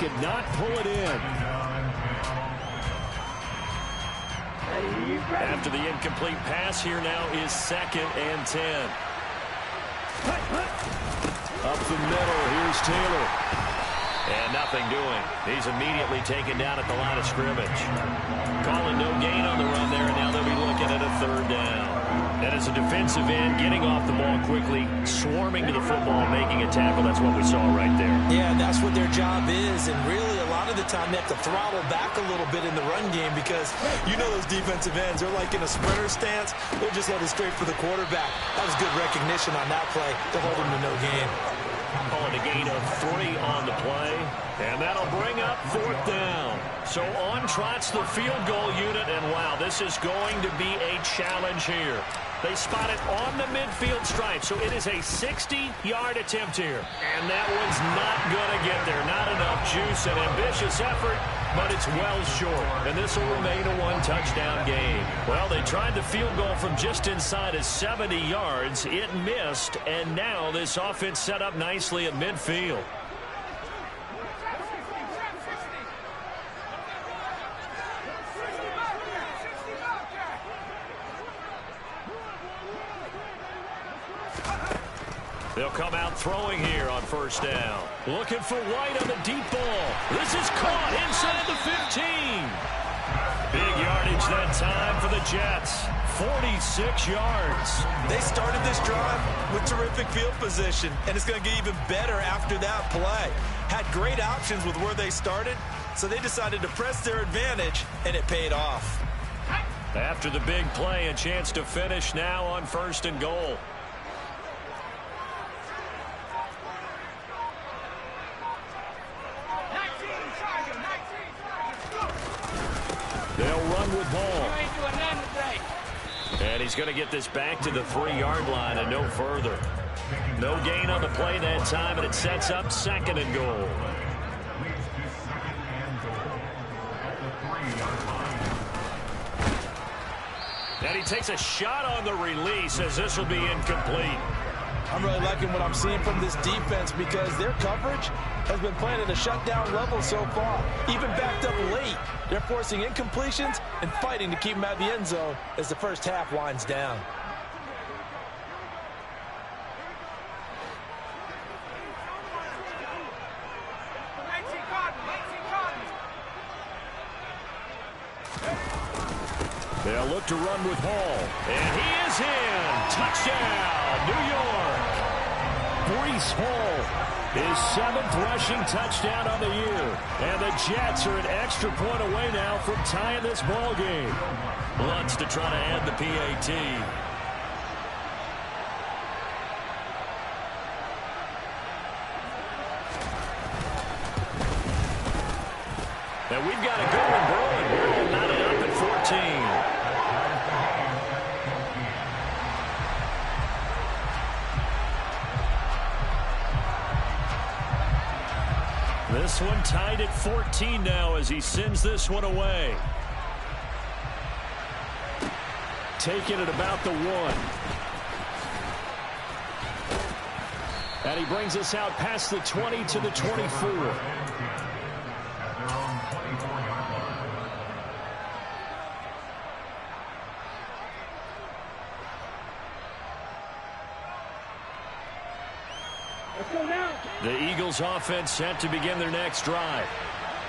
could not pull it in. After the incomplete pass, here now is 2nd and 10. Up the middle, here's Taylor. And nothing doing. He's immediately taken down at the line of scrimmage. Calling no gain on the run there, and now they'll be looking at a 3rd down. And as a defensive end, getting off the ball quickly, swarming to the football, making a tackle, that's what we saw right there. Yeah, and that's what their job is, and really a lot of the time they have to throttle back a little bit in the run game because you know those defensive ends, they're like in a sprinter stance. They're just headed straight for the quarterback. That was good recognition on that play to hold him to no gain. Calling a gain of 3 on the play, and that'll bring up 4th down. So on trots the field goal unit, and wow, this is going to be a challenge here. They spot it on the midfield stripe, so it is a 60-yard attempt here. And that one's not going to get there. Not enough juice, an ambitious effort, but it's well short. And this will remain a 1-touchdown game. Well, they tried the field goal from just inside of 70 yards. It missed, and now this offense set up nicely at midfield. They'll come out throwing here on 1st down. Looking for White on the deep ball. This is caught inside the 15. Big yardage that time for the Jets. 46 yards. They started this drive with terrific field position, and it's going to get even better after that play. Had great options with where they started, so they decided to press their advantage, and it paid off. After the big play, a chance to finish now on 1st and goal. They'll run with ball. And he's going to get this back to the 3-yard line and no further. No gain on the play that time, and it sets up 2nd and goal. And he takes a shot on the release as this will be incomplete. I'm really liking what I'm seeing from this defense because their coverage has been playing at a shutdown level so far. Even backed up late, they're forcing incompletions and fighting to keep them out of the end zone as the first half winds down. They'll look to run with Hall. And he is in. Touchdown, New York. Breece Hall, his 7th rushing touchdown on the year. And the Jets are an extra point away now from tying this ball game. Lutz to try to add the PAT. And we've got it going, Bruin. We're knotted up at 14. This one tied at 14 now as he sends this one away. Taking it about the 1. And he brings us out past the 20 to the 24. The Eagles offense set to begin their next drive.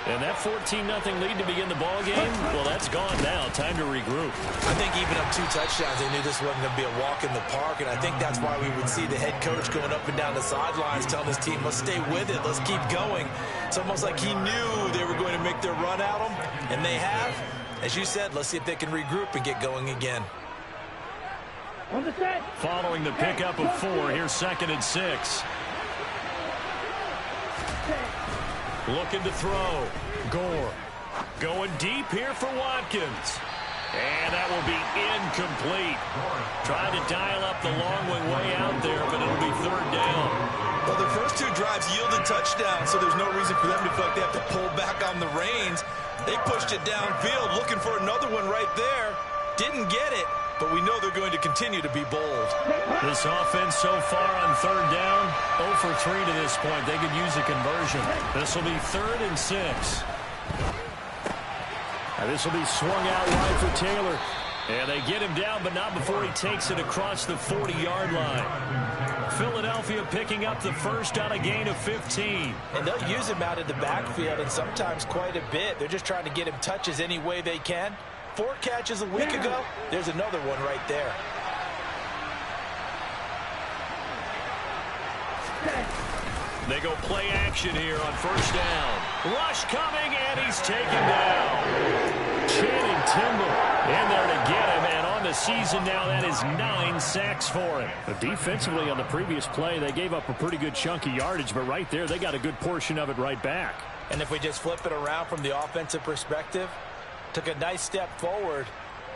And that 14-0 lead to begin the ball game, well, that's gone now. Time to regroup. I think even up 2 touchdowns, they knew this wasn't going to be a walk in the park, and I think that's why we would see the head coach going up and down the sidelines telling his team, let's stay with it, let's keep going. It's almost like he knew they were going to make their run at him, and they have. As you said, let's see if they can regroup and get going again. Following the pickup of 4, here's 2nd and 6. Looking to throw. Gore going deep here for Watkins. And that will be incomplete. Trying to dial up the long way out there, but it'll be 3rd down. Well, their first 2 drives yielded touchdowns, so there's no reason for them to feel like they have to pull back on the reins. They pushed it downfield, looking for another one right there. Didn't get it, but we know they're going to continue to be bold. This offense so far on third down, 0 for 3 to this point. They could use a conversion. This will be 3rd and 6. And this will be swung out wide for Taylor. And they get him down, but not before he takes it across the 40-yard line. Philadelphia picking up the first on a gain of 15. And they'll use him out of the backfield, and sometimes quite a bit. They're just trying to get him touches any way they can. 4 catches a week ago. There's another one right there. They go play action here on first down. Rush coming, and he's taken down. Channing Tindall in there to get him, and on the season now, that is 9 sacks for him. But defensively on the previous play, they gave up a pretty good chunk of yardage, but right there, they got a good portion of it right back. And if we just flip it around from the offensive perspective, took a nice step forward,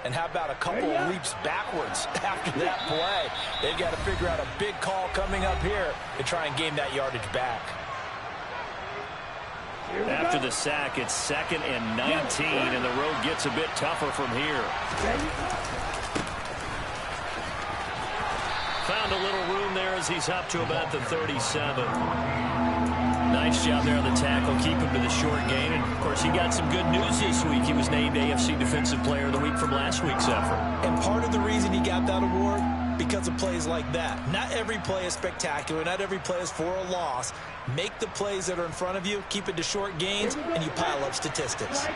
and how about a couple of leaps backwards after that play? They've got to figure out a big call coming up here to try and gain that yardage back. After the sack, it's 2nd and 19, and the road gets a bit tougher from here. Found a little room there as he's up to about the 37. Nice job there on the tackle. Keep him to the short gain. And, of course, he got some good news this week. He was named AFC Defensive Player of the Week from last week's effort. And part of the reason he got that award, because of plays like that. Not every play is spectacular. Not every play is for a loss. Make the plays that are in front of you, keep it to short gains, and you pile up statistics.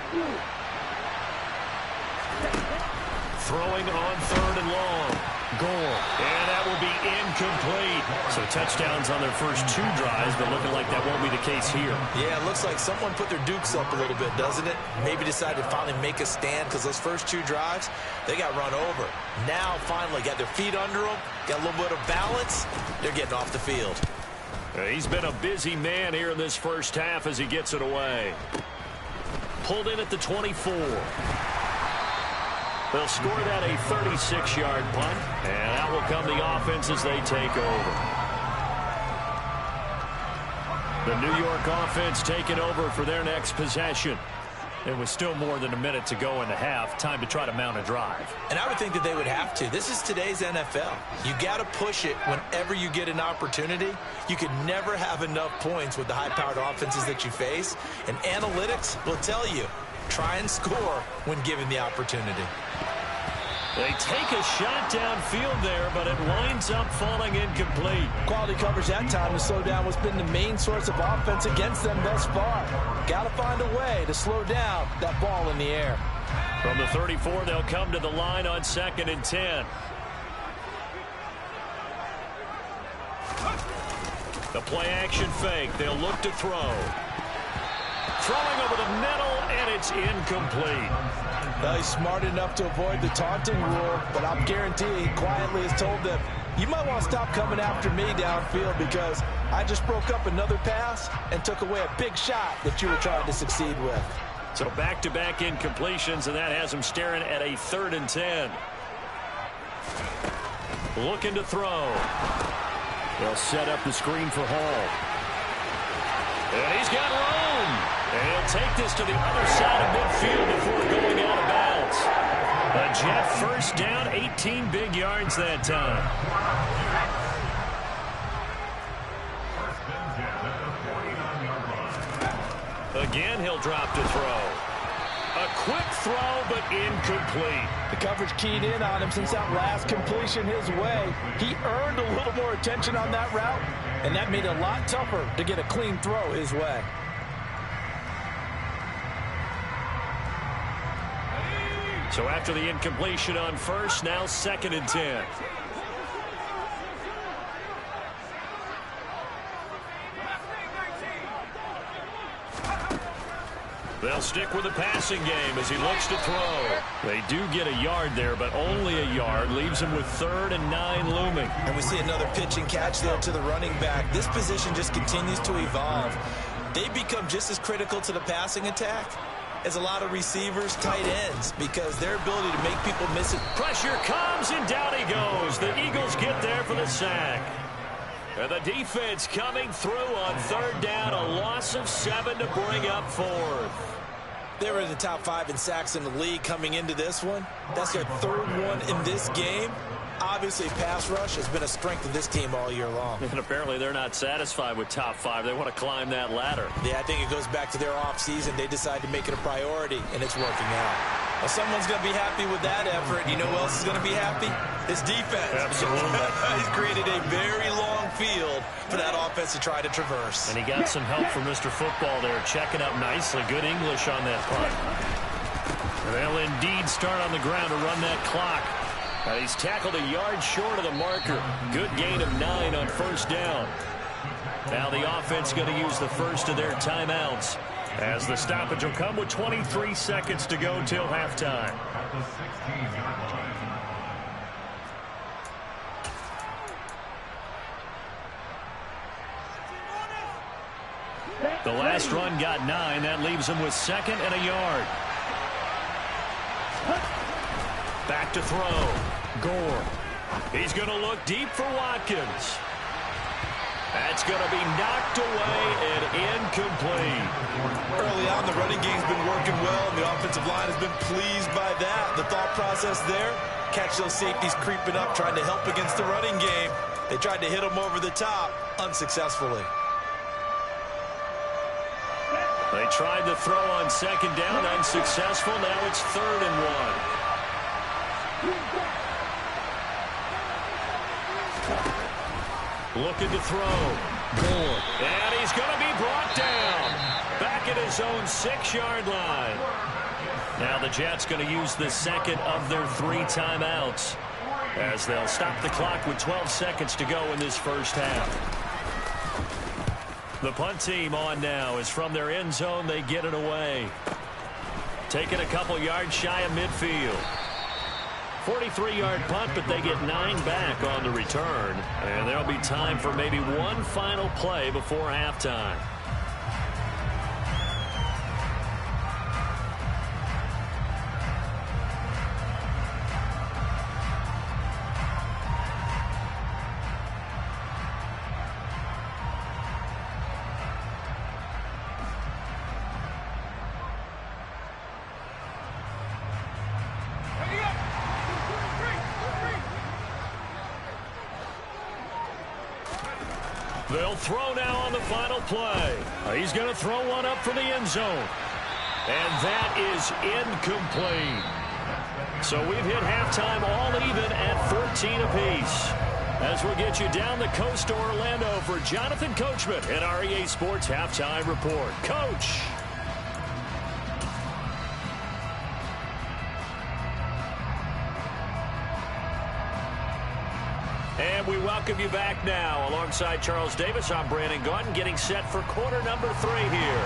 Throwing on 3rd and long. Gore. And that will be incomplete. So touchdowns on their first 2 drives, but looking like that won't be the case here. Yeah, it looks like someone put their dukes up a little bit, doesn't it? Maybe decided to finally make a stand because those first 2 drives, they got run over. Now, finally, got their feet under them, got a little bit of balance. They're getting off the field. He's been a busy man here in this first half as he gets it away. Pulled in at the 24. They'll score that a 36-yard punt, and out will come the offense as they take over. The New York offense taking over for their next possession. It was still more than a minute to go in the half. Time to try to mount a drive. And I would think that they would have to. This is today's NFL. You got to push it whenever you get an opportunity. You can never have enough points with the high-powered offenses that you face. And analytics will tell you, try and score when given the opportunity. They take a shot downfield there, but it winds up falling incomplete. Quality coverage that time to slow down what's been the main source of offense against them thus far. Got to find a way to slow down that ball in the air. From the 34, they'll come to the line on 2nd and 10. The play-action fake. They'll look to throw. Throwing over the middle, and it's incomplete. Well, he's smart enough to avoid the taunting rule, but I'm guaranteeing he quietly has told them, you might want to stop coming after me downfield because I just broke up another pass and took away a big shot that you were trying to succeed with. So back-to-back incompletions, and that has him staring at a 3rd and 10. Looking to throw. They'll set up the screen for Hall. And he's got room. And he'll take this to the other side of midfield before going out of bounds. A Jet first down, 18 big yards that time. Again, he'll drop to throw. A quick throw, but incomplete. The coverage keyed in on him since that last completion his way. He earned a little more attention on that route, and that made it a lot tougher to get a clean throw his way. So after the incompletion on first, now 2nd and 10. They'll stick with the passing game as he looks to throw. They do get a yard there, but only a yard. Leaves him with 3rd and 9 looming. And we see another pitch and catch there to the running back. This position just continues to evolve. They become just as critical to the passing attack as a lot of receivers, tight ends, because their ability to make people miss it. Pressure comes, and down he goes. The Eagles get there for the sack. And the defense coming through on 3rd down, a loss of 7 to bring up 4th. They were in the top 5 in sacks in the league coming into this one. That's their 3rd one in this game. Obviously, pass rush has been a strength of this team all year long. And apparently they're not satisfied with top 5. They want to climb that ladder. Yeah, I think it goes back to their offseason. They decided to make it a priority, and it's working out. Well, someone's going to be happy with that effort. You know who else is going to be happy? His defense. Absolutely. He's created a very long field for that offense to try to traverse. And he got some help from Mr. Football there, checking up nicely. Good English on that punt. And they'll indeed start on the ground to run that clock. He's tackled a yard short of the marker. Good gain of 9 on first down. Now the offense going to use the first of their timeouts, as the stoppage will come with 23 seconds to go till halftime. The last run got 9. That leaves him with 2nd and a yard. Back to throw. Gore. He's going to look deep for Watkins. That's going to be knocked away and incomplete. Early on, the running game's been working well, and the offensive line has been pleased by that. The thought process there, catch those safeties creeping up, trying to help against the running game. They tried to hit them over the top, unsuccessfully. They tried to throw on 2nd down, unsuccessful. Now it's 3rd and 1. Looking to throw. Gore. And he's going to be brought down. Back at his own 6-yard line. Now the Jets going to use the 2nd of their 3 timeouts, as they'll stop the clock with 12 seconds to go in this first half. The punt team on now is from their end zone. They get it away. Taking a couple yards shy of midfield. 43-yard punt, but they get 9 back on the return. And there'll be time for maybe one final play before halftime. They'll throw now on the final play. He's going to throw one up for the end zone. And that is incomplete. So we've hit halftime all even at 14 apiece. As we'll get you down the coast to Orlando for Jonathan Coachman at our EA Sports Halftime Report. Coach. And we welcome you back now. Alongside Charles Davis, I'm Brandon Gaudin, getting set for quarter number 3 here.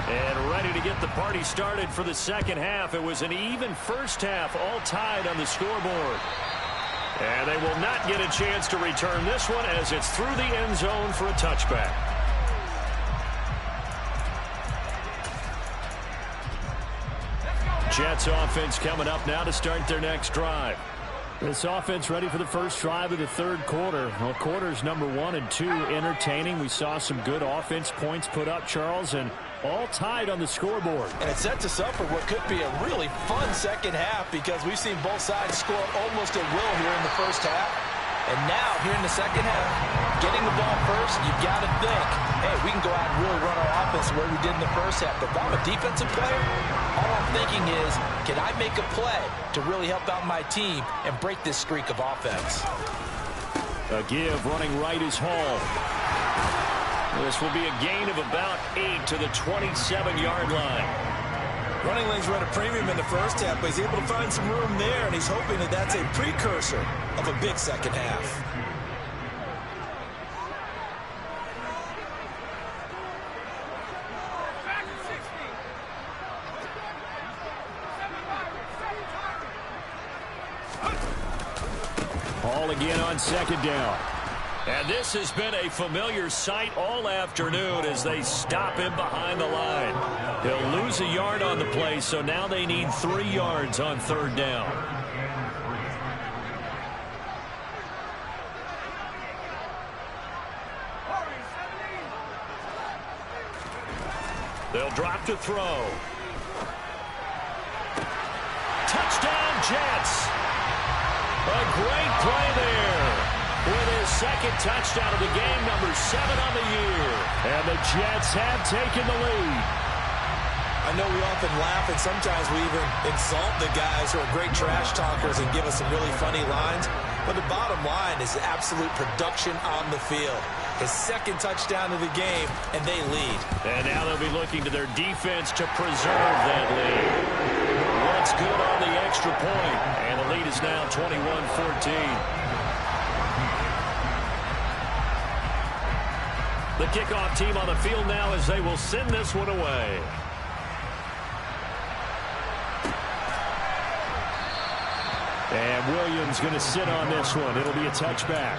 And ready to get the party started for the second half. It was an even first half, all tied on the scoreboard. And they will not get a chance to return this one, as it's through the end zone for a touchback. Jets offense coming up now to start their next drive. This offense ready for the first drive of the 3rd quarter. Well, quarters number 1 and 2 entertaining. We saw some good offense points put up, Charles, and all tied on the scoreboard. And it sets us up for what could be a really fun second half, because we've seen both sides score almost at will here in the first half. And now, here in the second half, getting the ball first, you've got to think, hey, we can go out and really run our offense the way we did in the first half. But if I'm a defensive player, all I'm thinking is, can I make a play to really help out my team and break this streak of offense? A give running right is Hall. This will be a gain of about 8 to the 27-yard line. Running lanes were at a premium in the first half, but he's able to find some room there, and he's hoping that that's a precursor of a big second half. Hall again on 2nd down. And this has been a familiar sight all afternoon as they stop him behind the line. He'll lose a yard on the play, so now they need 3 yards on 3rd down. They'll drop to throw. Touchdown, Jets. A great play there. With his second touchdown of the game, number 7 on the year. And the Jets have taken the lead. I know we often laugh, and sometimes we even insult the guys who are great trash talkers and give us some really funny lines. But the bottom line is absolute production on the field. His second touchdown of the game, and they lead. And now they'll be looking to their defense to preserve that lead. What's good on the extra point, and the lead is now 21-14. The kickoff team on the field now as they will send this one away. And Williams going to sit on this one. It'll be a touchback.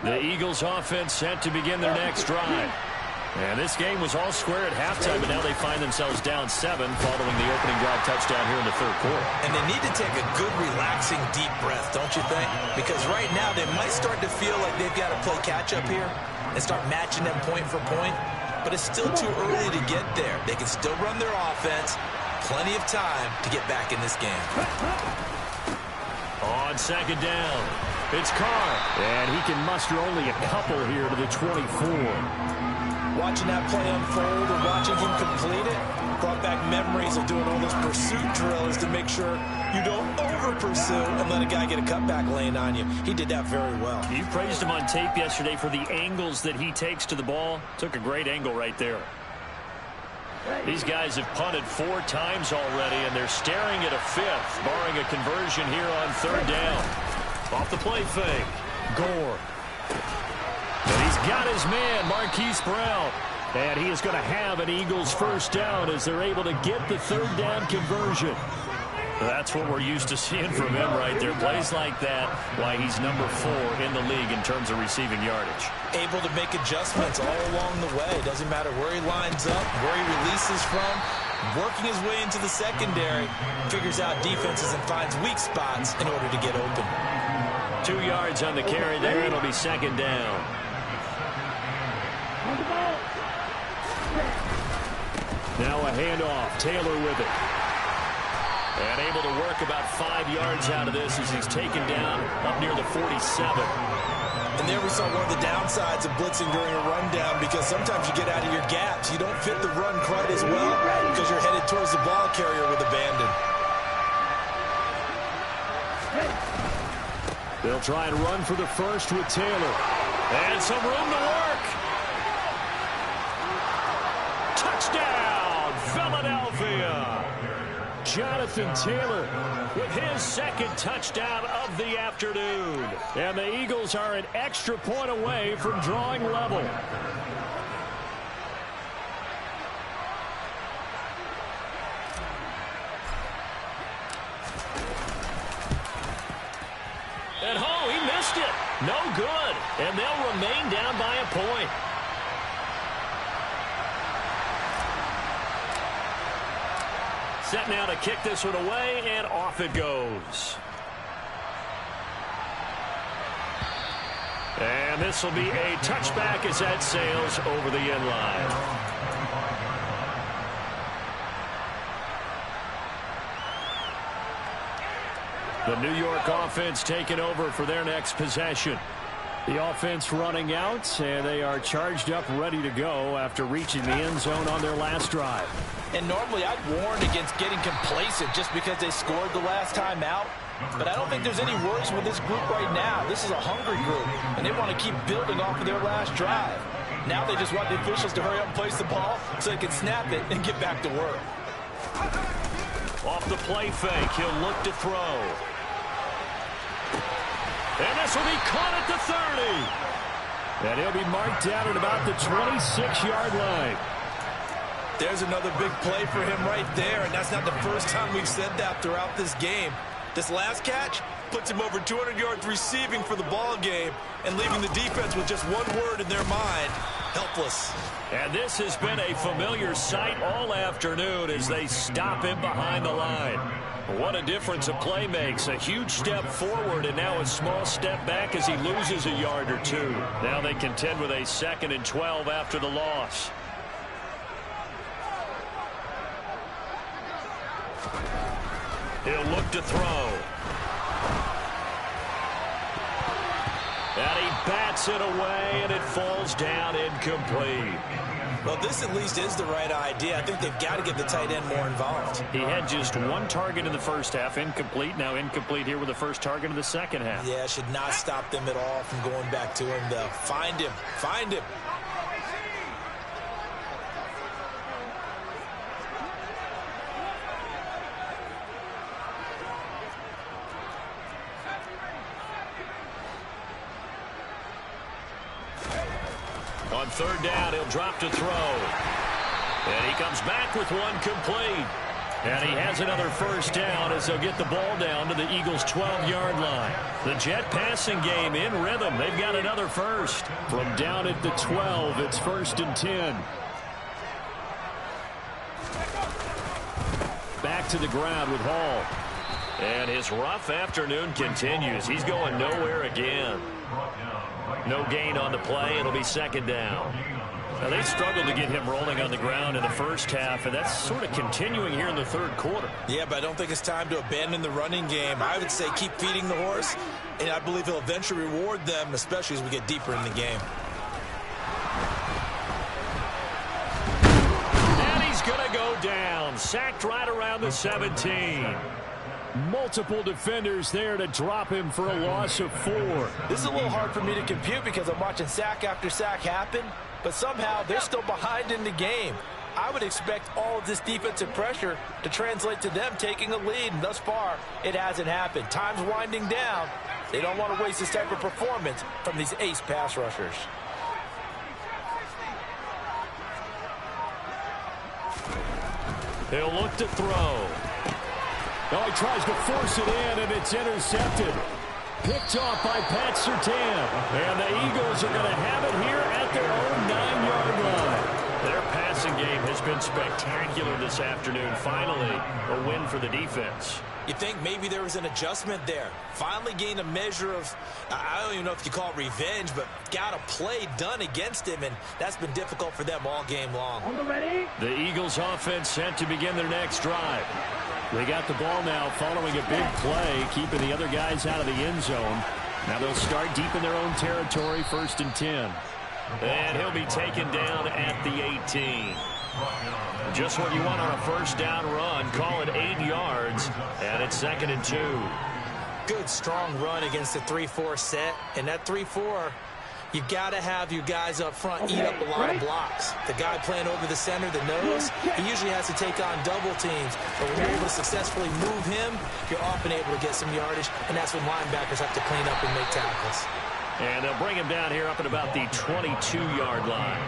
The Eagles offense set to begin their next drive. And this game was all square at halftime, but now they find themselves down 7 following the opening drive touchdown here in the third quarter. And they need to take a good, relaxing, deep breath, don't you think? Because right now they might start to feel like they've got to play catch-up here and start matching them point for point. But it's still too early to get there. They can still run their offense. Plenty of time to get back in this game. On second down, it's Carr. And he can muster only a couple here to the 24. Watching that play unfold or watching him complete it brought back memories of doing all those pursuit drills to make sure you don't over-pursue and let a guy get a cutback lane on you. He did that very well. You praised him on tape yesterday for the angles that he takes to the ball. Took a great angle right there. These guys have punted 4 times already, and they're staring at a 5th, barring a conversion here on third down. Off the play fake. Gore. And he's got his man, Marquise Brown. And he is going to have an Eagles first down as they're able to get the third down conversion. That's what we're used to seeing from him right there. Plays like that, why he's number 4 in the league in terms of receiving yardage. Able to make adjustments all along the way. Doesn't matter where he lines up, where he releases from. Working his way into the secondary, figures out defenses and finds weak spots in order to get open. 2 yards on the carry there. It'll be second down. Now a handoff. Taylor with it. And able to work about 5 yards out of this as he's taken down up near the 47. And there we saw one of the downsides of blitzing during a rundown, because sometimes you get out of your gaps. You don't fit the run quite as well because you're headed towards the ball carrier with abandon. They'll try and run for the first with Taylor. And some room to work. Touchdown, Philadelphia. Jonathan Taylor with his second touchdown of the afternoon. And the Eagles are an extra point away from drawing level. And oh, he missed it. No good. And they'll remain down by a point. Set now to kick this one away, and off it goes. And this will be a touchback as that sails over the end line. The New York offense taking over for their next possession. The offense running out, and they are charged up, ready to go after reaching the end zone on their last drive. And normally I'd warn against getting complacent just because they scored the last time out. But I don't think there's any worries with this group right now. This is a hungry group, and they want to keep building off of their last drive. Now they just want the officials to hurry up and place the ball so they can snap it and get back to work. Off the play fake, he'll look to throw. And this will be caught at the 30. And he'll be marked down at about the 26-yard line. There's another big play for him right there, and that's not the first time we've said that throughout this game. This last catch puts him over 200 yards receiving for the ball game and leaving the defense with just one word in their mind: helpless. And this has been a familiar sight all afternoon as they stop him behind the line. What a difference a play makes. A huge step forward and now a small step back as he loses a yard or two. Now they contend with a 2nd and 12 after the loss. He'll look to throw. And he bats it away, and it falls down incomplete. Well, this at least is the right idea. I think they've got to get the tight end more involved. He had just one target in the first half, incomplete. Now incomplete here with the first target in the second half. Yeah, should not stop them at all from going back to him, though. Find him. Find him. On 3rd down, he'll drop to throw. And he comes back with one complete. And he has another first down as they'll get the ball down to the Eagles' 12-yard line. The Jet passing game in rhythm. They've got another first. From down at the 12, it's 1st and 10. Back to the ground with Hall. And his rough afternoon continues. He's going nowhere again. No gain on the play. It'll be 2nd down. Now, they struggled to get him rolling on the ground in the first half, and that's sort of continuing here in the 3rd quarter. Yeah, but I don't think it's time to abandon the running game. I would say keep feeding the horse, and I believe he'll eventually reward them, especially as we get deeper in the game. And he's going to go down. Sacked right around the 17. Multiple defenders there to drop him for a loss of 4. This is a little hard for me to compute because I'm watching sack after sack happen, but somehow they're still behind in the game. I would expect all of this defensive pressure to translate to them taking a lead, and thus far, it hasn't happened. Time's winding down. They don't want to waste this type of performance from these ace pass rushers. He'll look to throw. Oh, he tries to force it in, and it's intercepted. Picked off by Pat Surtain. And the Eagles are going to have it here at their own 9-yard line. Their passing game has been spectacular this afternoon. Finally, a win for the defense. You think maybe there was an adjustment there. Finally gained a measure of, I don't even know if you call it revenge, but got a play done against him, and that's been difficult for them all game long. The Eagles offense set to begin their next drive. They got the ball now following a big play, keeping the other guys out of the end zone. Now they'll start deep in their own territory, 1st and 10. And he'll be taken down at the 18. Just what you want on a first down run. Call it 8 yards, and it's 2nd and 2. Good, strong run against the 3-4 set, and that 3-4, you got to have your guys up front eat up a lot of blocks. The guy playing over the center, the nose, he usually has to take on double teams. But when you're able to successfully move him, you're often able to get some yardage, and that's when linebackers have to clean up and make tackles. And they'll bring him down here up at about the 22-yard line.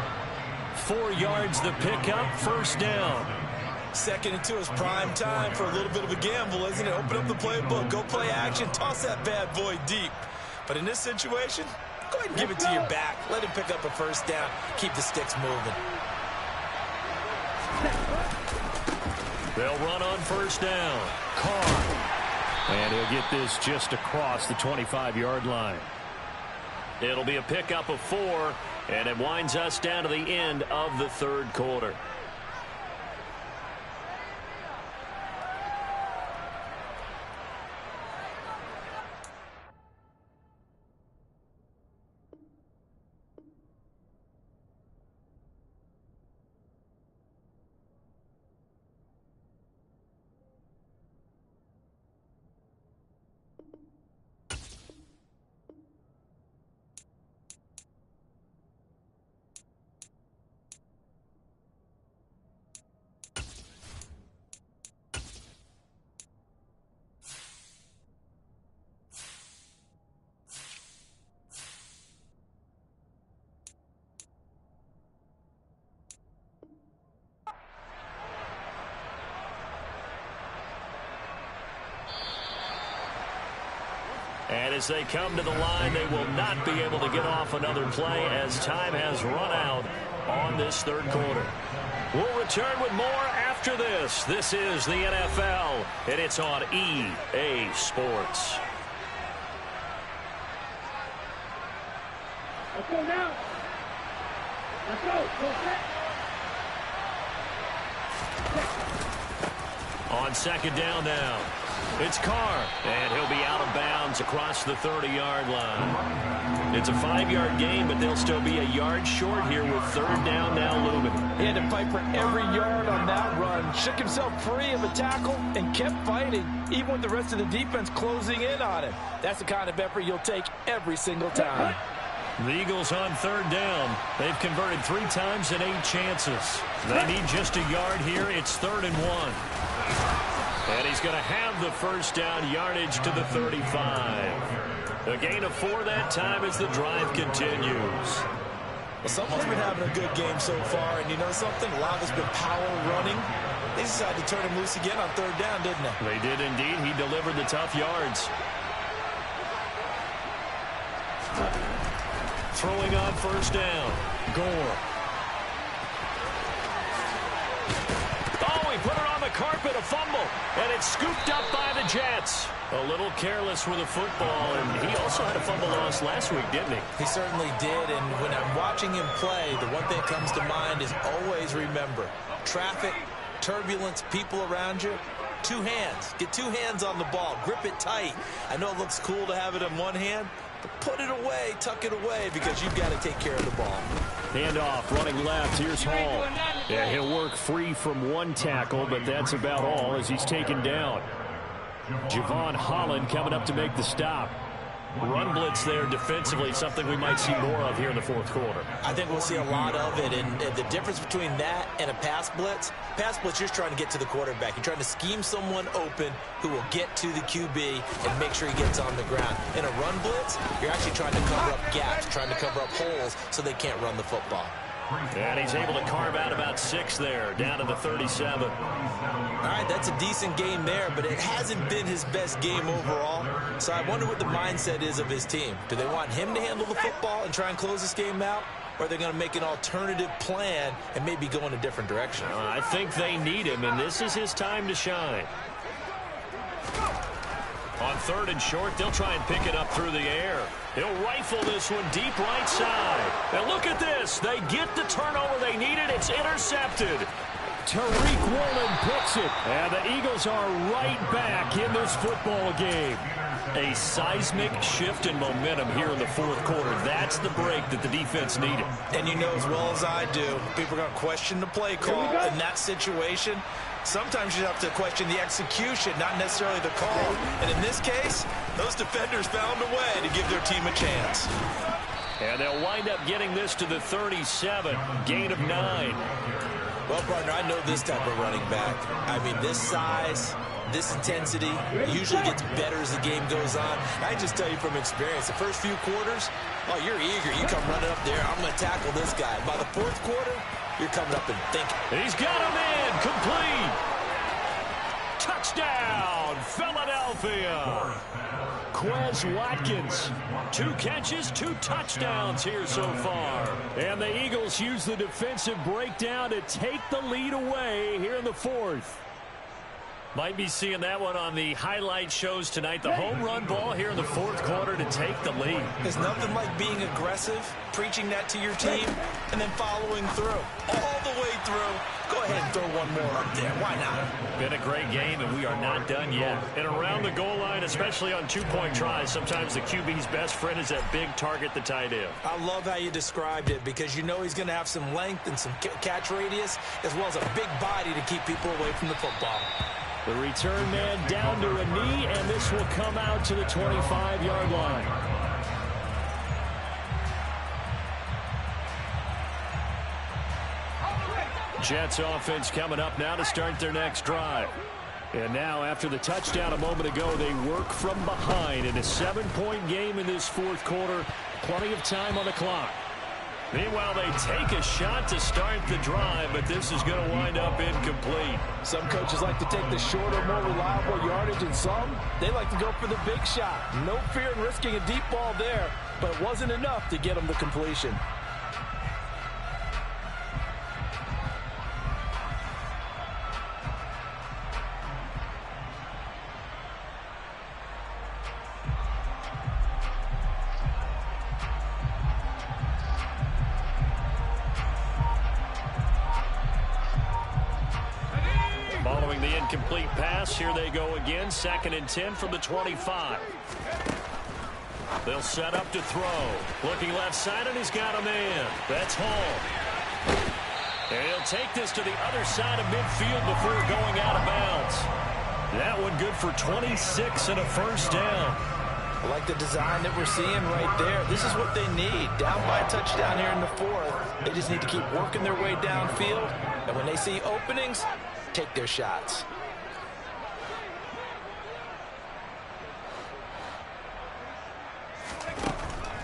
4 yards the pickup, 1st down. 2nd and 2 is prime time for a little bit of a gamble, isn't it? Open up the playbook, go play action, toss that bad boy deep. But in this situation, go ahead and give it to your back. Let him pick up a 1st down. Keep the sticks moving. They'll run on 1st down. Carr. And he'll get this just across the 25-yard line. It'll be a pickup of 4, and it winds us down to the end of the 3rd quarter. And as they come to the line, they will not be able to get off another play as time has run out on this 3rd quarter. We'll return with more after this. This is the NFL, and it's on EA Sports. Let's go now. Let's go. Go set. On second down now, it's Carr, and he'll be out of bounds across the 30-yard line. It's a 5-yard gain, but they'll still be a yard short here with third down now looming. He had to fight for every yard on that run, shook himself free of a tackle, and kept fighting, even with the rest of the defense closing in on him. That's the kind of effort you'll take every single time. The Eagles on third down. They've converted 3 times in 8 chances. They need just a yard here. It's 3rd and 1. And he's going to have the first down, yardage to the 35. A gain of 4 that time as the drive continues. Well, someone's been having a good game so far, and you know something? A lot of it's been power running. They decided to turn him loose again on third down, didn't they? They did indeed. He delivered the tough yards. Throwing on first down. Gore. Oh, he put it on the carpet, a fumble. And it's scooped up by the Jets. A little careless with the football, and he also had a fumble loss last week, didn't he? He certainly did, and when I'm watching him play, the one thing that comes to mind is always remember, traffic, turbulence, people around you, 2 hands. Get 2 hands on the ball. Grip it tight. I know it looks cool to have it in one hand, but put it away, tuck it away, because you've got to take care of the ball. Handoff, running left. Here's Hall. Yeah, he'll work free from 1 tackle, but that's about all as he's taken down. Javon Holland coming up to make the stop. Run blitz there defensively, something we might see more of here in the 4th quarter. I think we'll see a lot of it, and the difference between that and a pass blitz, you're just trying to get to the quarterback. You're trying to scheme someone open who will get to the QB and make sure he gets on the ground. In a run blitz, you're actually trying to cover up gaps, trying to cover up holes so they can't run the football. And he's able to carve out about 6 there, down to the 37. All right, that's a decent game there, but it hasn't been his best game overall. So I wonder what the mindset is of his team. Do they want him to handle the football and try and close this game out? Or are they going to make an alternative plan and maybe go in a different direction? I think they need him, and this is his time to shine. On 3rd and short, they'll try and pick it up through the air. He'll rifle this one deep right side. And look at this. They get the turnover they needed. It's intercepted. Tariq Woolen picks it. And the Eagles are right back in this football game. A seismic shift in momentum here in the 4th quarter. That's the break that the defense needed. And you know as well as I do, people are going to question the play call in that situation. Sometimes you have to question the execution, not necessarily the call. And in this case, those defenders found a way to give their team a chance. And they'll wind up getting this to the 37, gain of 9. Well, partner, I know this type of running back. I mean, this size, this intensity usually gets better as the game goes on. I just tell you from experience, the first few quarters, oh, you're eager. You come running up there, I'm going to tackle this guy. By the 4th quarter, you're coming up and thinking. He's got him in, complete. Touchdown, Philadelphia. Quez Watkins, 2 catches, 2 touchdowns here so far. And the Eagles use the defensive breakdown to take the lead away here in the 4th. Might be seeing that one on the highlight shows tonight. The home run ball here in the 4th quarter to take the lead. There's nothing like being aggressive, preaching that to your team, and then following through. All the way through. Go ahead and throw one more up there. Why not? Been a great game, and we are not done yet. And around the goal line, especially on 2-point tries, sometimes the QB's best friend is that big target, the tight end. I love how you described it because you know he's going to have some length and some catch radius, as well as a big body to keep people away from the football. The return man down to a knee, and this will come out to the 25-yard line. Jets offense coming up now to start their next drive. And now after the touchdown a moment ago, they work from behind in a 7-point game in this 4th quarter. Plenty of time on the clock. Meanwhile, they take a shot to start the drive, but this is going to wind up incomplete. Some coaches like to take the shorter, more reliable yardage, and some, they like to go for the big shot. No fear in risking a deep ball there, but it wasn't enough to get them the completion. the incomplete pass. Here they go again. 2nd and 10 from the 25. They'll set up to throw. Looking left side, and he's got a man. That's Hall. And he'll take this to the other side of midfield before going out of bounds. That one good for 26 and a first down. I like the design that we're seeing right there. This is what they need. Down by a touchdown here in the 4th. They just need to keep working their way downfield. And when they see openings, take their shots.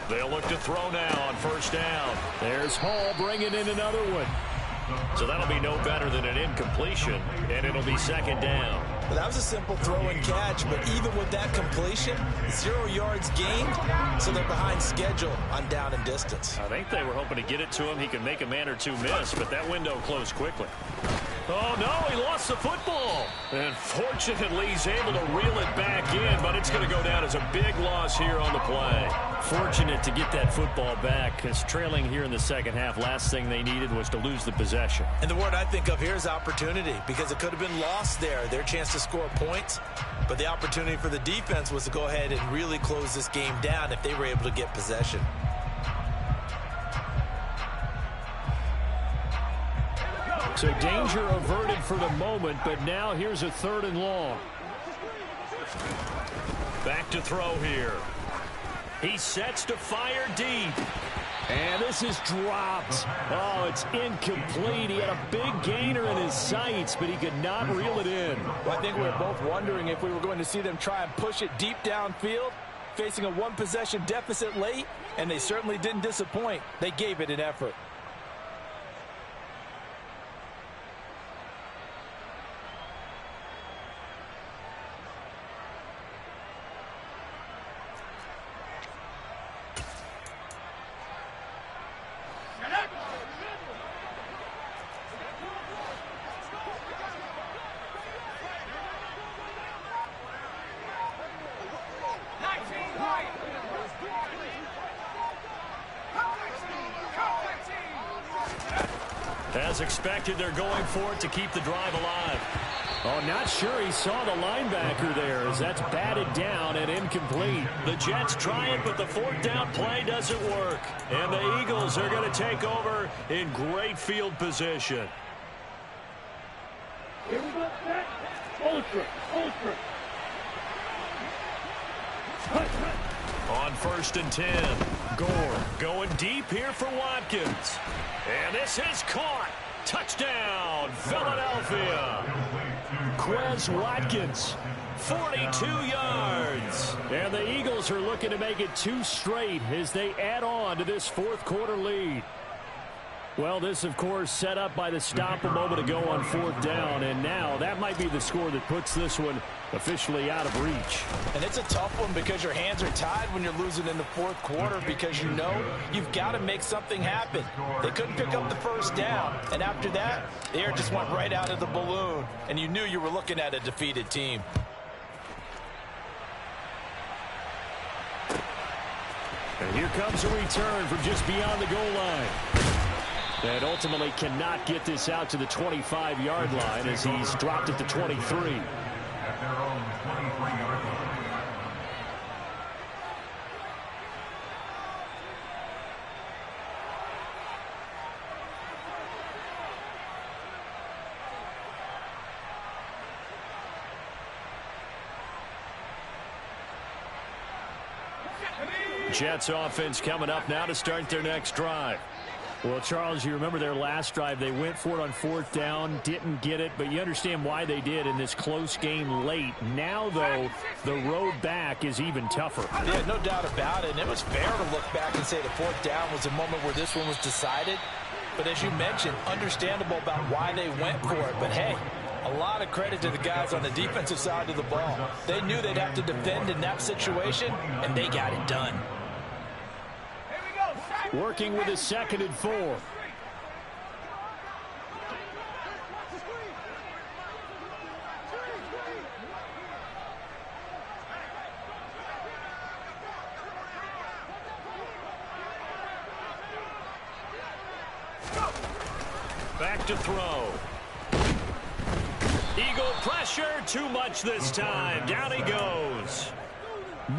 They'll look to throw now on first down. There's Hall bringing in another one. So that'll be no better than an incompletion, and it'll be 2nd down. Well, that was a simple throw and catch, but even with that completion, 0 yards gained, so they're behind schedule on down and distance. I think they were hoping to get it to him. He could make a man or two miss, but that window closed quickly. Oh, no, he lost the football. And fortunately, he's able to reel it back in, but it's going to go down as a big loss here on the play. Fortunate to get that football back, because trailing here in the second half, last thing they needed was to lose the possession. And the word I think of here is opportunity, because it could have been lost there, their chance to score points. But the opportunity for the defense was to go ahead and really close this game down if they were able to get possession. So danger averted for the moment, but now here's a 3rd and long. Back to throw here. He sets to fire deep. And this is dropped. Oh, it's incomplete. He had a big gainer in his sights, but he could not reel it in. Well, I think we were both wondering if we were going to see them try and push it deep downfield, facing a 1-possession deficit late, and they certainly didn't disappoint. They gave it an effort. As expected, they're going for it to keep the drive alive. Oh, not sure he saw the linebacker there, as that's batted down and incomplete. The Jets try it, but the 4th down play doesn't work. And the Eagles are going to take over in great field position. Here we go, set. Ultra. On 1st and 10, Gore going deep here for Watkins. And this is caught. Touchdown, Philadelphia. Quez Watkins, 42 yards. And the Eagles are looking to make it 2 straight as they add on to this 4th quarter lead. Well, this, of course, set up by the stop a moment ago on 4th down, and now that might be the score that puts this one officially out of reach. And it's a tough one because your hands are tied when you're losing in the 4th quarter, because you know you've got to make something happen. They couldn't pick up the 1st down, and after that, the air just went right out of the balloon, and you knew you were looking at a defeated team. And here comes a return from just beyond the goal line. And ultimately cannot get this out to the 25-yard line as he's dropped at the 23. Jets offense coming up now to start their next drive. Well, Charles, you remember their last drive. They went for it on 4th down, didn't get it, but you understand why they did in this close game late. Now, though, the road back is even tougher. Yeah, no doubt about it. And it was fair to look back and say the 4th down was the moment where this one was decided. But as you mentioned, understandable about why they went for it. But, hey, a lot of credit to the guys on the defensive side of the ball. They knew they'd have to defend in that situation, and they got it done. Working with a 2nd and 4. Back to throw. Eagle pressure, too much this time. Down he goes.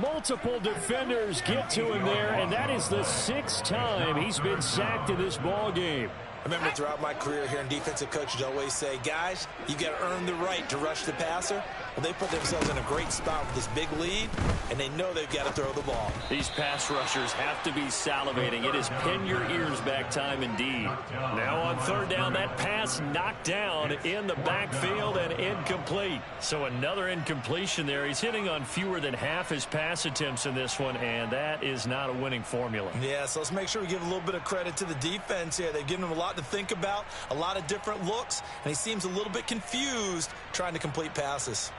Multiple defenders get to him there, and that is the 6th time he's been sacked in this ball game. I remember throughout my career here in defensive coaches always say, guys, you got to earn the right to rush the passer. Well, they put themselves in a great spot with this big lead, and they know they've got to throw the ball. These pass rushers have to be salivating. It is pin your ears back time indeed. Now on 3rd down, that pass knocked down in the backfield and incomplete. So another incompletion there. He's hitting on fewer than half his pass attempts in this one, and that is not a winning formula. Yeah, so let's make sure we give a little bit of credit to the defense here. They've given him a lot to think about, a lot of different looks, and he seems a little bit confused trying to complete passes.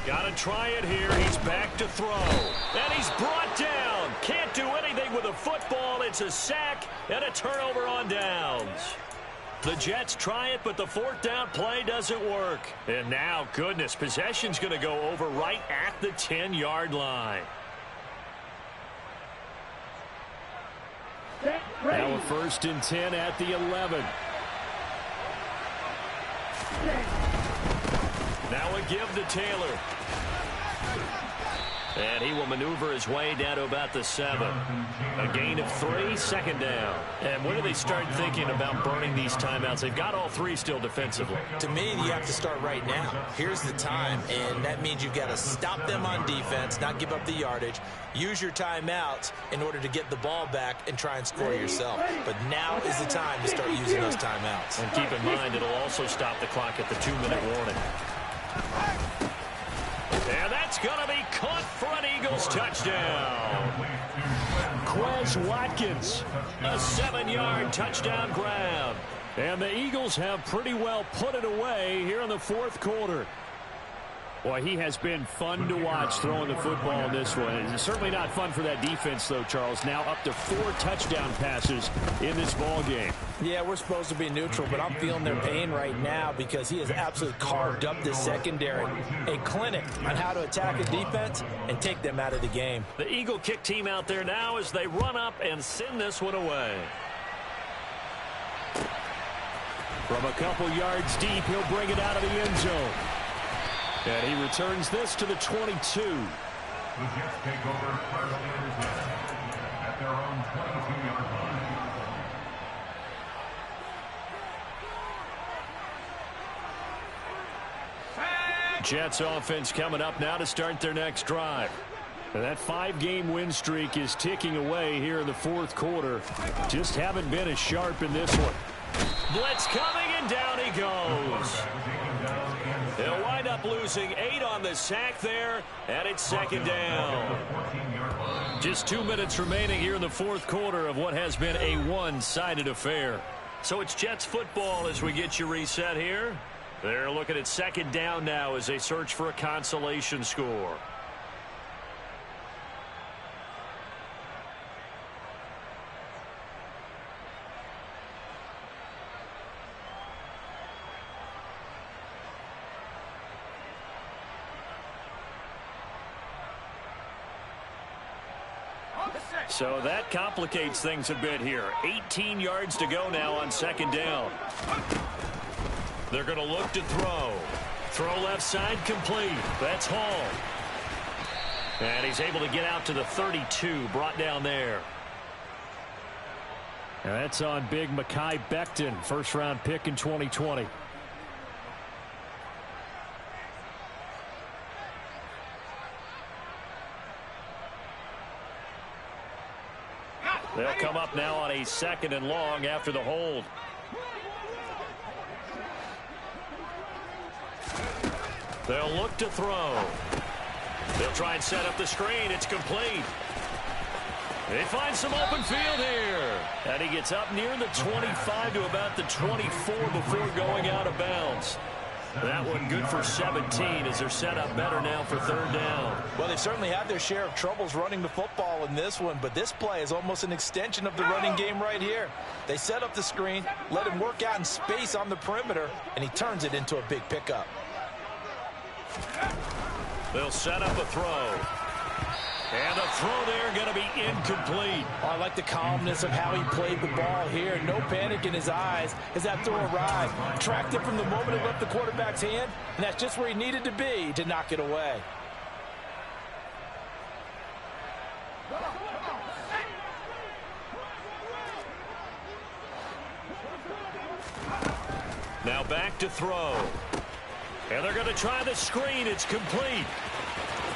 Got to try it here. He's back to throw. And he's brought down. Can't do anything with a football. It's a sack and a turnover on downs. The Jets try it, but the 4th down play doesn't work. And now, goodness, possession's going to go over right at the 10-yard line. Now a 1st and 10 at the 11. Now a give to Taylor. And he will maneuver his way down to about the 7. A gain of 3, 2nd down. And when do they start thinking about burning these timeouts? They've got all 3 still defensively. To me, you have to start right now. Here's the time, and that means you've got to stop them on defense, not give up the yardage. Use your timeouts in order to get the ball back and try and score yourself. But now is the time to start using those timeouts. And keep in mind, it'll also stop the clock at the 2-minute warning. And that's going to be caught for an Eagles touchdown. Quez Watkins. A 7-yard touchdown grab. And the Eagles have pretty well put it away here in the 4th quarter. Boy, he has been fun to watch throwing the football in this one. It's certainly not fun for that defense, though, Charles. Now up to 4 touchdown passes in this ball game. Yeah, we're supposed to be neutral, but I'm feeling their pain right now because he has absolutely carved up this secondary. A clinic on how to attack a defense and take them out of the game. The Eagle kick team out there now as they run up and send this one away. From a couple yards deep, he'll bring it out of the end zone. And he returns this to the 22. The Jets take over first and 10 at their own 22-yard line. Jets offense coming up now to start their next drive. And that 5-game win streak is ticking away here in the 4th quarter. Just haven't been as sharp in this one. Blitz coming, and down he goes. They'll wind up losing 8 on the sack there, and it's 2nd down. Just 2 minutes remaining here in the 4th quarter of what has been a one-sided affair. So it's Jets football as we get you reset here. They're looking at 2nd down now as they search for a consolation score. So that complicates things a bit here. 18 yards to go now on 2nd down. They're going to look to throw. Throw left side complete. That's Hall. And he's able to get out to the 32, brought down there. And that's on big Mekhi Becton, first-round pick in 2020. They'll come up now on a 2nd and long after the hold. They'll look to throw. They'll try and set up the screen. It's complete. They find some open field here. And he gets up near the 25 to about the 24 before going out of bounds. That one good for 17 as they're set up better now for third down. Well, they've certainly had their share of troubles running the football in this one, but this play is almost an extension of the running game right here. They set up the screen, let him work out in space on the perimeter, and he turns it into a big pickup. They'll set up a throw. And the throw there going to be incomplete. Oh, I like the calmness of how he played the ball here. No panic in his eyes as that throw arrived. Tracked it from the moment it left the quarterback's hand, and that's just where he needed to be to knock it away. Now back to throw. And they're going to try the screen. It's complete.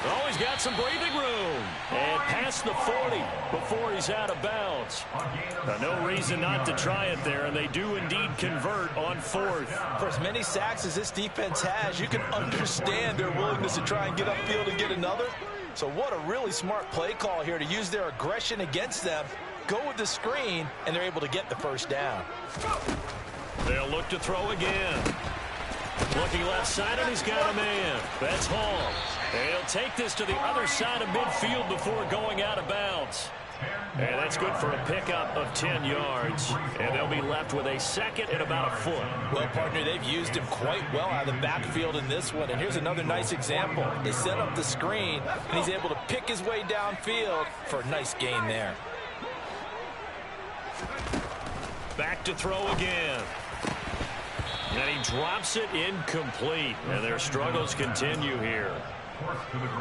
Oh, he's got some breathing room. And past the 40 before he's out of bounds. No reason not to try it there, and they do indeed convert on fourth. For as many sacks as this defense has, you can understand their willingness to try and get upfield and get another. So what a really smart play call here to use their aggression against them. Go with the screen, and they're able to get the first down. They'll look to throw again. Looking left side, and he's got a man. That's Hall. And he'll take this to the other side of midfield before going out of bounds. And that's good for a pickup of 10 yards. And they'll be left with a second and about a foot. Well, partner, they've used him quite well out of the backfield in this one. And here's another nice example. They set up the screen, and he's able to pick his way downfield for a nice gain there. Back to throw again. And he drops it incomplete. And their struggles continue here.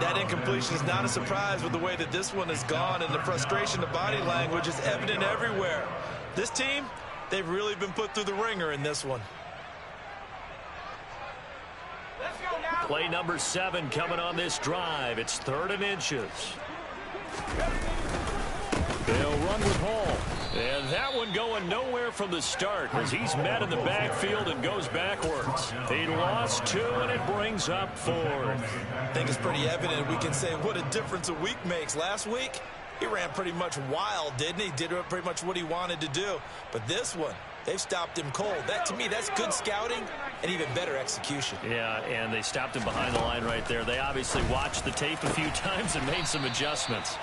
That incompletion is not a surprise with the way that this one has gone, and the frustration, the body language is evident everywhere. This team, they've really been put through the ringer in this one. Play number 7 coming on this drive. It's 3rd and inches. They'll run with Hall. And that one going nowhere from the start as he's met in the backfield and goes backwards. He lost 2, and it brings up 4th. I think it's pretty evident we can say what a difference a week makes. Last week, he ran pretty much wild, didn't he? Did pretty much what he wanted to do. But this one, they've stopped him cold. That, to me, that's good scouting and even better execution. Yeah, and they stopped him behind the line right there. They obviously watched the tape a few times and made some adjustments.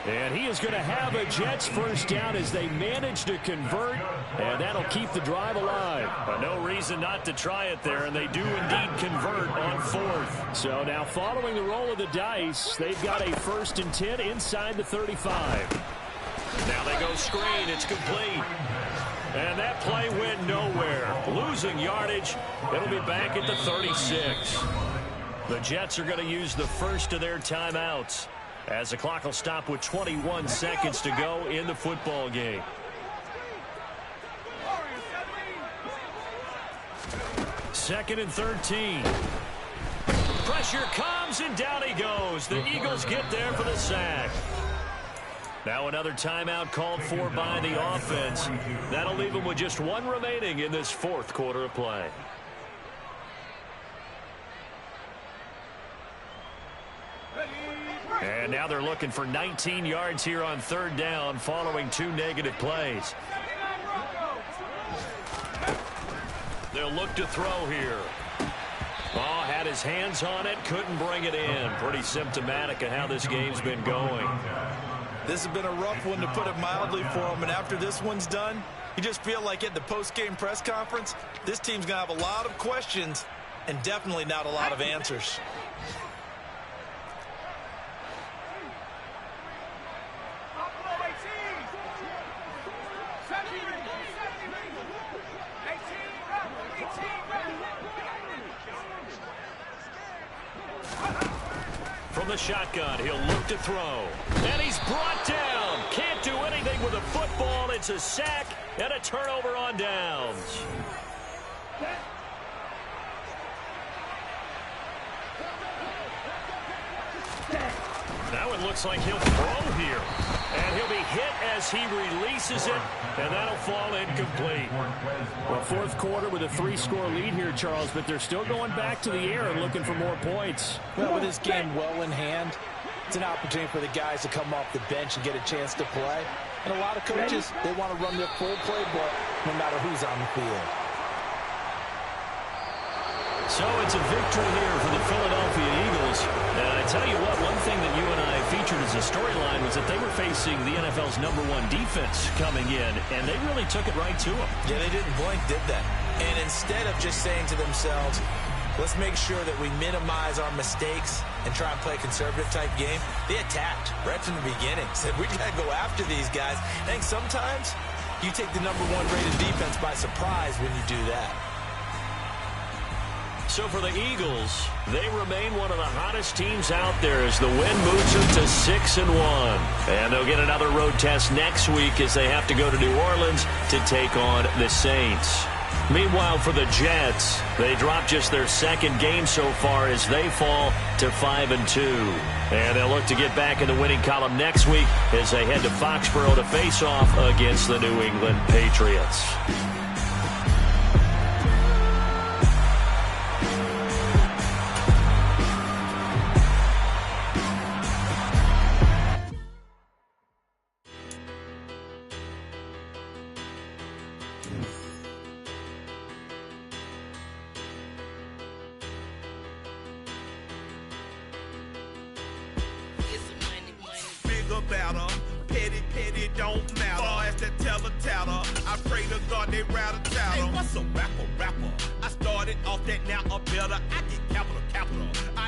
And he is going to have a Jets first down as they manage to convert, and that'll keep the drive alive. But no reason not to try it there, and they do indeed convert on 4th. So now following the roll of the dice, they've got a 1st and 10 inside the 35. Now they go screen. It's complete. And that play went nowhere. Losing yardage. It'll be back at the 36. The Jets are going to use the first of their timeouts, as the clock will stop with 21 seconds to go in the football game. Second and 13. Pressure comes, and down he goes. The Eagles get there for the sack. Now another timeout called for by the offense. That'll leave them with just 1 remaining in this 4th quarter of play. And now they're looking for 19 yards here on 3rd down following 2 negative plays. They'll look to throw here. Oh, had his hands on it, couldn't bring it in. Pretty symptomatic of how this game's been going. This has been a rough one, to put it mildly, for him. And after this one's done, you just feel like at the post-game press conference, this team's going to have a lot of questions and definitely not a lot of answers. From the shotgun, he'll look to throw. And he's brought down. Can't do anything with a football. It's a sack and a turnover on downs. That one looks like he'll throw here. And he'll be hit as he releases it, and that'll fall incomplete. Well, 4th quarter with a 3-score lead here, Charles, but they're still going back to the air and looking for more points. Well, with this game well in hand, it's an opportunity for the guys to come off the bench and get a chance to play. And a lot of coaches, they want to run their full playbook no matter who's on the field. So it's a victory here for the Philadelphia Eagles. And I tell you what, one thing that you and I featured as a storyline was that they were facing the NFL's #1 defense coming in, and they really took it right to them. Yeah, they didn't blink, did they? And instead of just saying to themselves, let's make sure that we minimize our mistakes and try and play a conservative-type game, they attacked right from the beginning. Said, we got to go after these guys. I think sometimes you take the #1 rated defense by surprise when you do that. So for the Eagles, they remain one of the hottest teams out there as the win moves them to 6-1. And they'll get another road test next week as they have to go to New Orleans to take on the Saints. Meanwhile, for the Jets, they dropped just their second game so far as they fall to 5-2. And they'll look to get back in the winning column next week as they head to Foxborough to face off against the New England Patriots. Rapper. I started off that, now a better. I get capital. I